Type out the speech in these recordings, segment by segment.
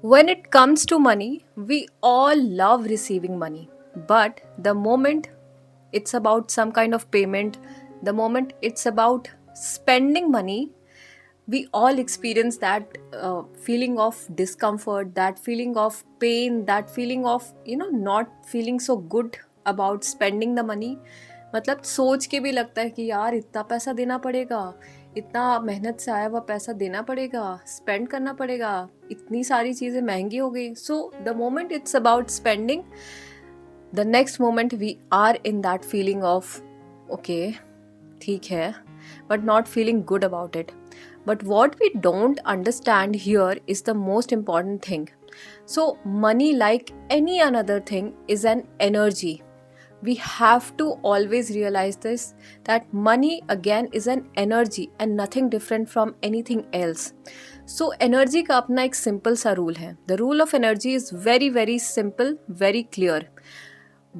When it comes to money, we all love receiving money. But the moment it's about some kind of payment, the moment it's about spending money, we all experience that feeling of discomfort, that feeling of pain, that feeling of not feeling so good about spending the money. मतलब सोच के भी लगता है कि यार इतना पैसा देना पड़ेगा, इतना मेहनत से आया हुआ पैसा देना पड़ेगा, स्पेंड करना पड़ेगा, इतनी सारी चीज़ें महंगी हो गई. So the moment it's about spending, the next moment we are in that feeling of okay, ठीक है, but not feeling good about it. But what we don't understand here is the most important thing. So, money, like any another thing, is an energy. We have to always realize this, that money again is an energy and nothing different from anything else. So energy का अपना एक simple सा rule है. The rule of energy is very very simple, very clear.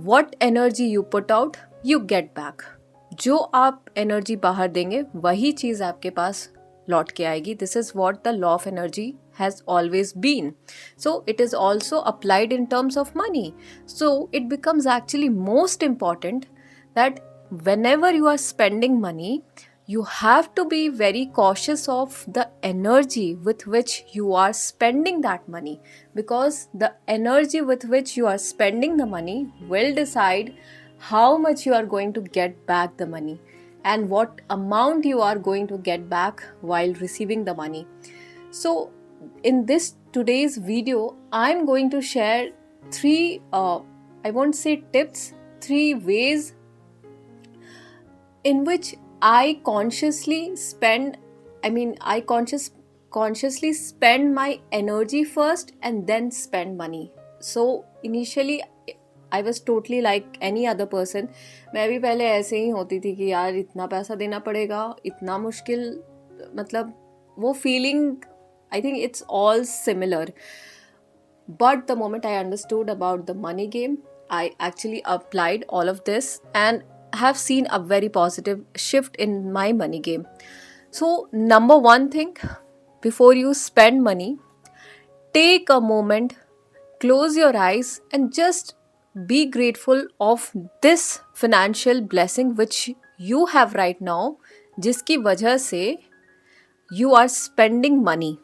What energy you put out, you get back. जो आप energy बाहर देंगे वही चीज़ आपके पास लौट के आएगी. This is what the law of energy has always been. So it is also applied in terms of money. So it becomes actually most important that whenever you are spending money, you have to be very cautious of the energy with which you are spending that money, because the energy with which you are spending the money will decide how much you are going to get back the money and what amount you are going to get back while receiving the money. So in this today's video, I'm going to share three I won't say tips, three ways in which I consciously spend, consciously spend my energy first and then spend money. So initially I was totally like any other person. मैं भी पहले ऐसे ही होती थी कि यार इतना पैसा देना पड़ेगा, इतना मुश्किल, मतलब वो feeling, I think it's all similar. But the moment I understood about the money game, I actually applied all of this and have seen a very positive shift in my money game. So number one thing, before you spend money, take a moment, close your eyes and just be grateful of this financial blessing which you have right now, जिसकी वजह से you are spending money.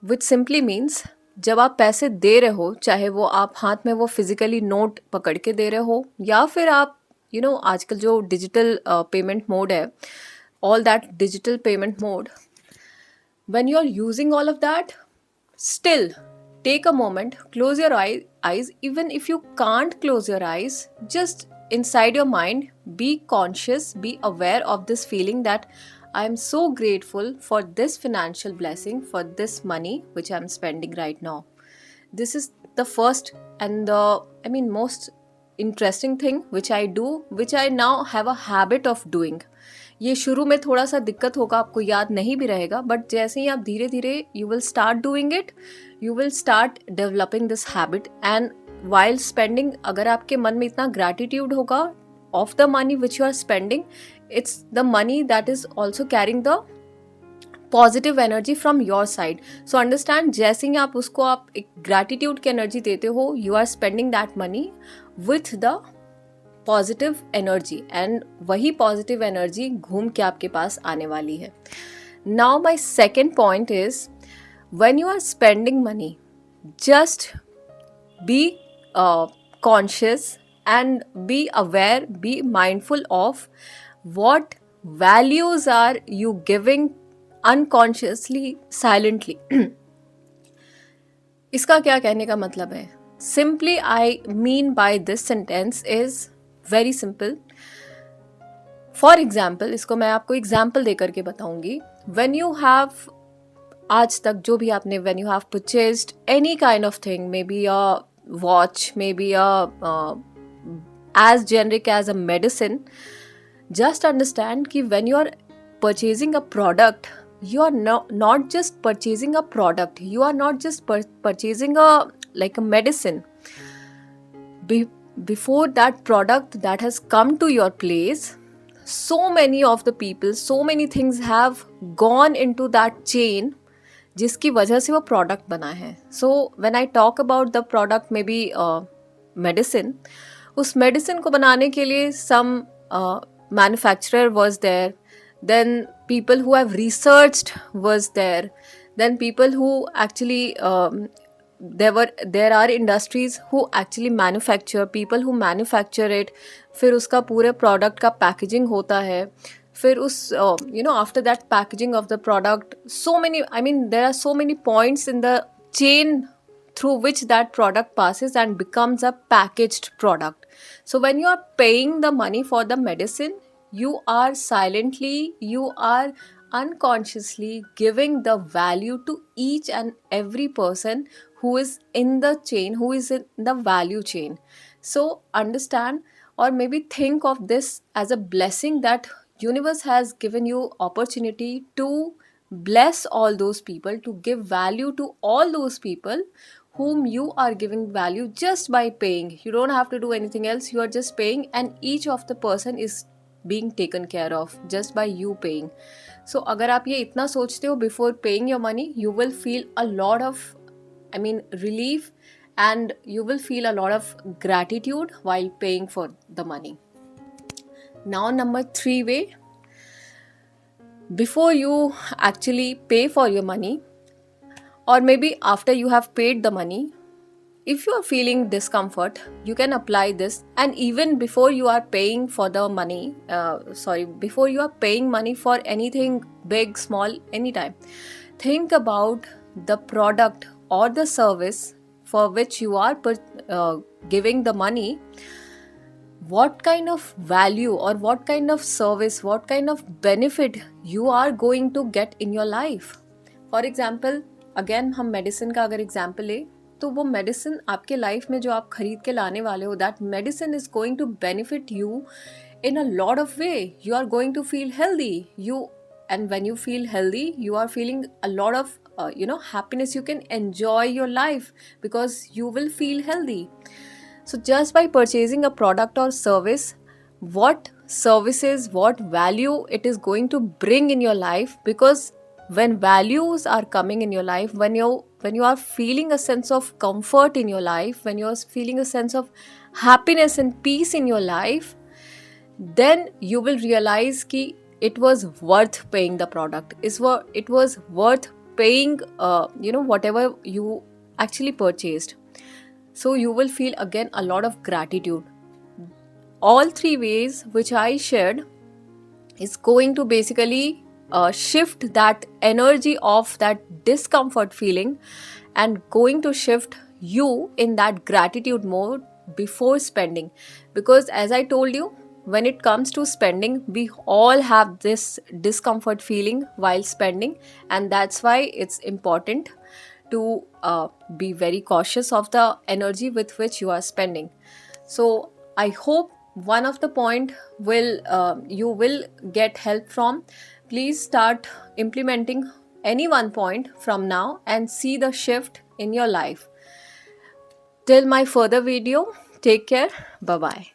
Which simply means जब आप पैसे दे रहे हो, चाहे वो आप हाथ में वो फिजिकली नोट पकड़ के दे रहे हो या फिर आप आजकल जो डिजिटल पेमेंट मोड है, all that digital payment mode, when you're using all of that, still take a moment, close your eyes. Even if you can't close your eyes, just inside your mind be conscious, be aware of this feeling that I am so grateful for this financial blessing, for this money which I'm spending right now. This is the first and the most interesting thing which I do, which I now have a habit of doing. ये शुरू में थोड़ा सा दिक्कत होगा, आपको याद नहीं भी रहेगा, बट जैसे ही आप धीरे धीरे you will start doing it, you will start developing this habit. And while spending, अगर आपके मन में इतना ग्रैटिट्यूड होगा of the money which you are spending, it's the money that is also carrying the positive energy from your side. So understand, जैसे ही आप उसको आप एक gratitude की energy देते हो, you are spending that money with the positive energy and वही positive energy घूम के आपके पास आने वाली है. Now my second point is, when you are spending money, just be conscious and be aware, be mindful of what values are you giving unconsciously, silently. इसका क्या कहने का मतलब है? Simply I mean by this sentence is very simple. For example, इसको मैं आपको example देकर के बताऊंगी. When you have, आज तक जो भी आपने, when you have purchased any kind of thing, maybe a watch, maybe a as generic as a medicine, just understand कि when you are purchasing a product, you are not just purchasing a product, you are not just purchasing a like a medicine. Before that product that has come to your place, so many of the people, so many things have gone into that chain जिसकी वजह से वो product बना है. So when I talk about the product may be medicine, उस medicine को बनाने के लिए some manufacturer was there, then people who have researched was there, then people who actually there are industries who actually manufacture, people who manufacture it. फिर उसका पूरे product का packaging होता है. फिर उस after that packaging of the product, so many, I mean there are so many points in the chain through which that product passes and becomes a packaged product. So when you are paying the money for the medicine, you are silently, you are unconsciously giving the value to each and every person who is in the chain, who is in the value chain. So understand, or maybe think of this as a blessing, that universe has given you opportunity to bless all those people, to give value to all those people whom you are giving value just by paying. You don't have to do anything else, you are just paying, and each of the person is being taken care of just by you paying. So अगर आप ये इतना सोचते हो before paying your money, you will feel a lot of, I mean, relief, and you will feel a lot of gratitude while paying for the money. Now, number 3 way, before you actually pay for your money, or maybe after you have paid the money, if you are feeling discomfort, you can apply this. And even before you are paying for the money, before you are paying money for anything big, small, anytime, think about the product or the service for which you are giving the money. What kind of value or what kind of service, what kind of benefit you are going to get in your life. For example, again हम medicine का अगर example ले, तो वो medicine आपके life में जो आप खरीद के लाने वाले हो, that medicine is going to benefit you in a lot of way. You are going to feel healthy, and when you feel healthy, you are feeling a lot of happiness. You can enjoy your life because you will feel healthy. So just by purchasing a product or service, what services, what value it is going to bring in your life, because when values are coming in your life, when you are feeling a sense of comfort in your life, when you are feeling a sense of happiness and peace in your life, then you will realize कि it was worth paying the product. It was worth paying whatever you actually purchased. So you will feel again a lot of gratitude. All 3 ways which I shared is going to basically shift that energy of that discomfort feeling and going to shift you in that gratitude mode before spending. Because as I told you, when it comes to spending, we all have this discomfort feeling while spending, and that's why it's important to be very cautious of the energy with which you are spending. So I hope one of the point you will get help from. Please start implementing any one point from now and see the shift in your life. Till my further video, take care. Bye bye.